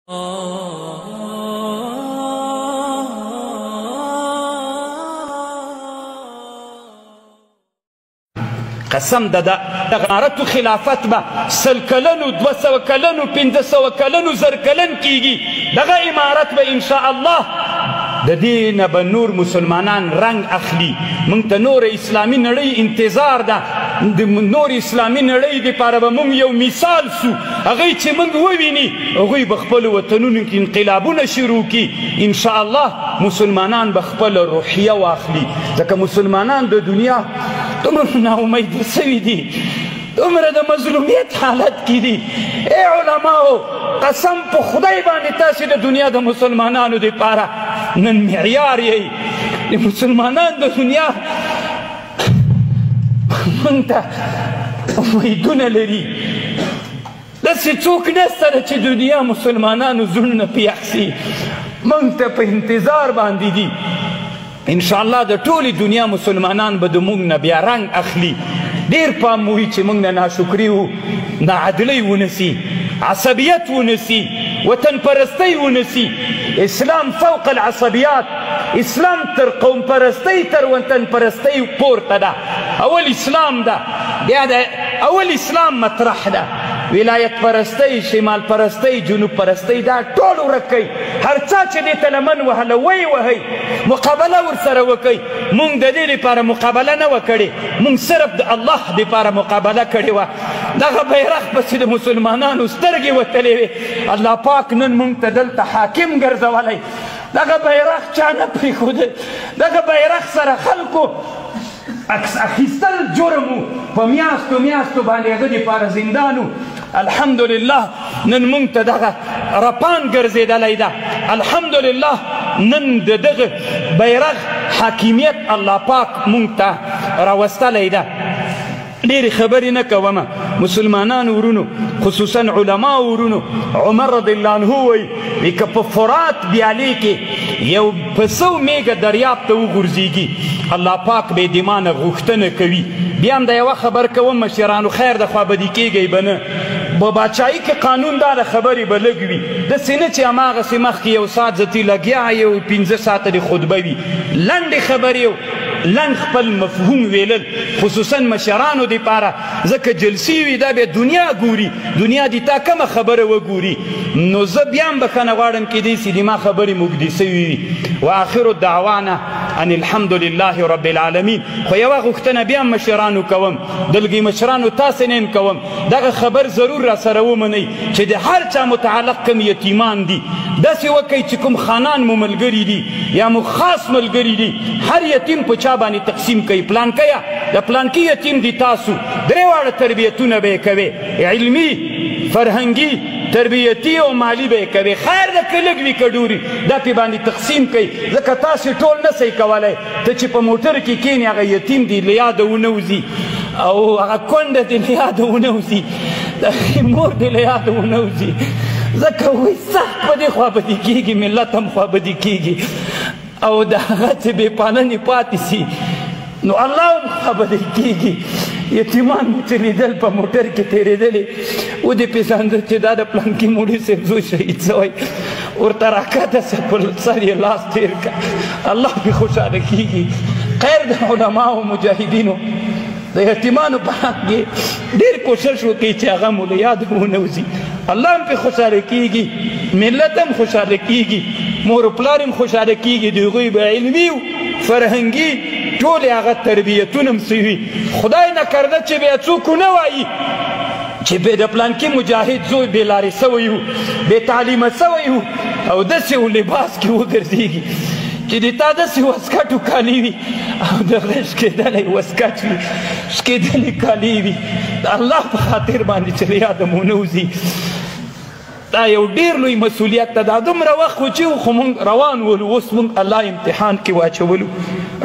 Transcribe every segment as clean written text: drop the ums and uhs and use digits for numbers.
قسم د امارت خلافت به 100 کلنو 200 کلنو 500 کلنو زر کلن کیږي دغه امارت به ان شاء الله د دې نه به نور مسلمانان رنګ اخلي. موږ ته نور اسلامي نړۍ انتظار ده. د نور اسلامي نړۍ دپاره به موږ یو مثال سو. هغوی چې موږ وویني هغوی به خپلو وطنونو کې انقلابونه شروع کړي. ان شاء الله مسلمانان به خپله روحیه واخلي، ځکه مسلمانان د دنیا دومره ناامیده سوي دي، دومره د مظلومیت حالت کې دي. ای علماو، قسم په خدای باندې تاسې د دنیا د مسلمانانو دپاره نن معیار یئ. د مسلمانان د دنیا موږ ته امیدونه لري. داسې څوک نسته ده چې دنیا مسلمانانو زړونه په یخ سي. موږ ته په انتظار باندې دي. انشاءالله د ټولې دنیا مسلمانان به د موږ نه بیا رنګ اخلي. ډېر پام وي چې موږ نه ناشکري و، ناعدلۍ ونسي، عصبیت ونسي، وطن پرستی ونسي. اسلام فوق العصبیات، اسلام تر قوم پرستی تر وطن پرستی پورته ده. اول اسلام ده، بیا د اول اسلام مطرح ده. ولایت پرستی، شمال پرستی، جنوب پرستی دا ټول ورک کوي. هر چا چې دې ته لمن وهله وی وهئ، مقابله ورسره وکئ. موږ د دې لپاره مقابله نه وه کړې، موږ صرف د الله دپاره مقابله کړې وه. دغه بیرغ پسې د مسلمانانو سترګې وتلې وې. الله پاک نن موږ ته دلته حاکم ګرځولی. دغه بیرغ چا نه پرېښوده. دغه بیرغ سره خلکو عکس اخیستل جرم و. په میاشتو میاشتو باندې هغه دپاره زندان و. الحمدلله نن موږ ته دغه رپان ګرځېدلی ده. الحمدلله نن د دغه بیرغ حاکمیت الله پاک موږ ته راوستلی ده. ډېرې خبرې نه کومه. مسلمانانو ورونو، خصوصا علما ورونو، عمر رضی الله عنه وایي که په فرات بیالې کې یو په 100 میږه دریاب ته وغورځېږي، الله پاک به یې د ما نه غوښتنه کوي. بیا هم د یوه خبر کوم مشرانو، خیر د خوابدي کېږئ به نه. په باچایي کې قانون دا د خبرې به لږ وي. داسې نه چې هماغسې مخکې یو ساعت زتي لګیا یو 15 ساعته د خطبه وي. لنډې خبرې لنډ خپل مفهوم ویلل، خصوصا مشرانو دپاره، ځکه جلسې وي دا بیا دنیا ګوري. دنیا دې تا کومه خبره وګوري. نو زه بیا هم بښنه غواړم کیدای سي د ما خبرې مږدي سوي وي. واخر دعوانا ان الحمد لله رب العالمین. خو یوه غوښتنه بیا هم مشرانو کوم، دلګي مشرانو تاسې نه یم کوم، دغه خبر ضرور را سره ومنئ چې د هر چا متعلق کوم یتیمان دي داسې وکئ چې کوم خانان مو ملګري دي یا مو خاص ملګري دي، هر یتیم په چا باندې تقسیم کوي. پلانکیه د پلانکي یتیم دي تاسو، درې واړه تربیتونه به یې کوې، علمي، فرهنګي، تربیتی او مالی به یې کوې. خیر ده که لږ وي که ډوري، دا پې باندې تقسیم کوي. ځکه تاسې ټول نه صحیح کولی. ته چې په موټر کې کښېنې هغه یتیم دی له یاده ونه وځي، او هغه کونډه دی له یاده ونه وځي، د هغې مور دی له یاده ونه وځي. ځکه وایي سخت په دې خوابدي کېږي، ملت هم خوابدي کېږي، او د هغه چې بې پالنې پاتې سي نو الله هم خوابدی کېږي. یتیمان مو چې لیدل په موټر کې تېرېدلې، ودې پېژانده چې دا د پلانکي موړي صاحب زوی شهید شوی، ورته راکښته سه په سر یې لاس تېر کړه. الله پې خوشحاله کېږي. خیر د علماو مجاهدینو د یتیمانو په حق کې ډېر کوشش وکړئ چې هغه مو له یاده ونه وځي. الله هم پې خوشحاله کېږي، ملت هم خوشحاله کېږي، مور و پلار هم خوشحاله کېږي. د هغوی به علمي فرهنګي ټولې هغه تربیتونه هم سوي. خدای نکرده چې بیا څوک ونه وایي چې بې د پلانکي مجاهد زوی بې لارې سوی و، بې تعلیمه سوی و، او داسې و لباس کې وګرځېږي چې د تا داسې وسکټو کالي وي او د غره شکېدلی وسکټ وي، شکېدلي کالي وي. د الله په خاطر باندې چې له یاده مو نه وځي، دا یو ډېر لوی مسؤلیت ده. دا دومره وخت خو چې خو مونږ روان ولو، اوس مونږ الله امتحان کې واچولو.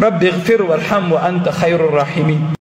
رب اغفر وارحم وانت خیر الراحمین.